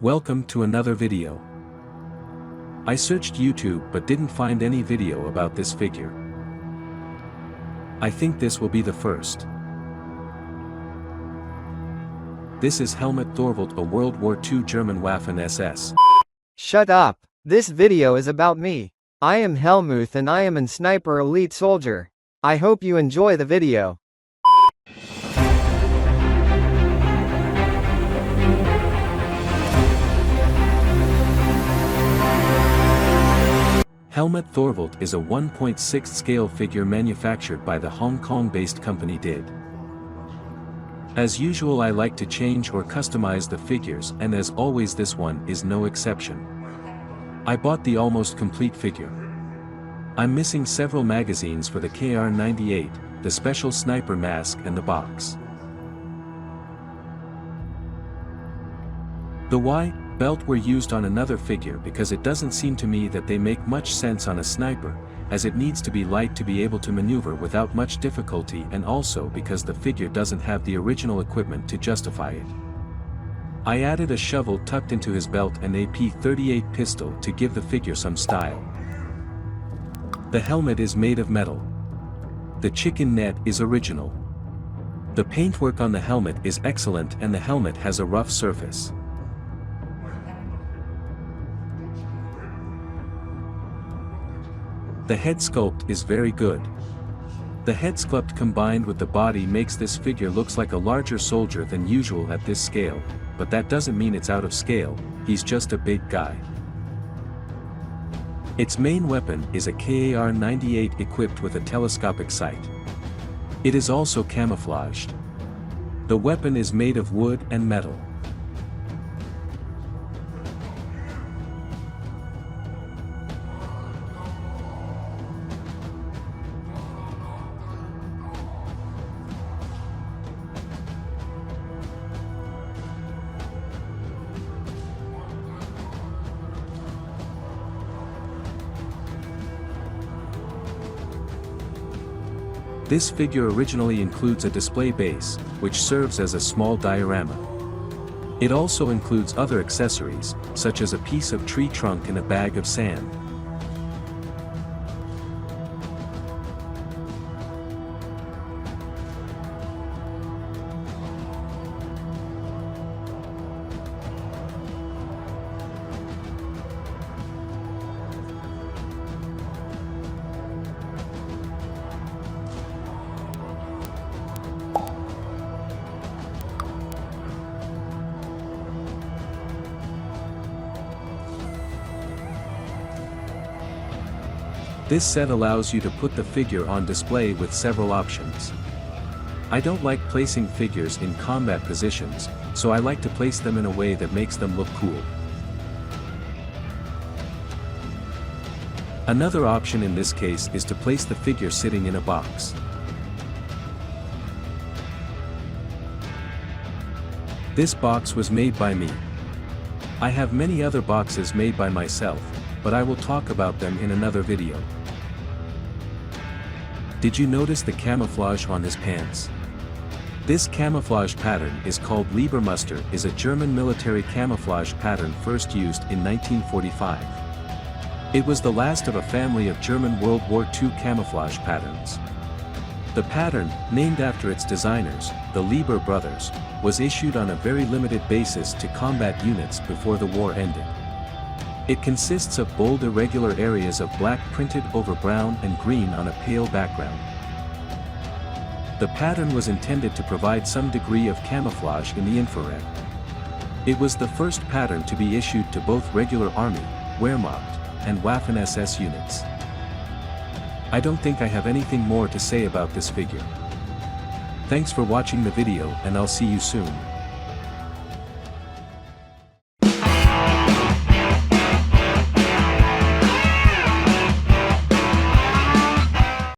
Welcome to another video. I searched YouTube but didn't find any video about this figure. I think this will be the first. This is Helmut Thorvald, a World War II German Waffen-SS. Shut up! This video is about me. I am Helmut and I am a sniper elite soldier. I hope you enjoy the video. Helmut Thorvald is a 1.6 scale figure manufactured by the Hong Kong-based company DID. As usual, I like to change or customize the figures, and as always this one is no exception. I bought the almost complete figure. I'm missing several magazines for the KR-98, the special sniper mask and the box. The Y belt were used on another figure because it doesn't seem to me that they make much sense on a sniper, as it needs to be light to be able to maneuver without much difficulty, and also because the figure doesn't have the original equipment to justify it. I added a shovel tucked into his belt and a P38 pistol to give the figure some style. The helmet is made of metal. The chicken net is original. The paintwork on the helmet is excellent and the helmet has a rough surface. The head sculpt is very good. The head sculpt combined with the body makes this figure looks like a larger soldier than usual at this scale, but that doesn't mean it's out of scale, he's just a big guy. Its main weapon is a KR-98 equipped with a telescopic sight. It is also camouflaged. The weapon is made of wood and metal. This figure originally includes a display base, which serves as a small diorama. It also includes other accessories, such as a piece of tree trunk and a bag of sand. This set allows you to put the figure on display with several options. I don't like placing figures in combat positions, so I like to place them in a way that makes them look cool. Another option in this case is to place the figure sitting in a box. This box was made by me. I have many other boxes made by myself, but I will talk about them in another video. Did you notice the camouflage on his pants? This camouflage pattern is called Liebermuster, is a German military camouflage pattern first used in 1945. It was the last of a family of German World War II camouflage patterns. The pattern, named after its designers, the Lieber brothers, was issued on a very limited basis to combat units before the war ended. It consists of bold irregular areas of black printed over brown and green on a pale background. The pattern was intended to provide some degree of camouflage in the infrared. It was the first pattern to be issued to both regular Army, Wehrmacht, and Waffen-SS units. I don't think I have anything more to say about this figure. Thanks for watching the video and I'll see you soon.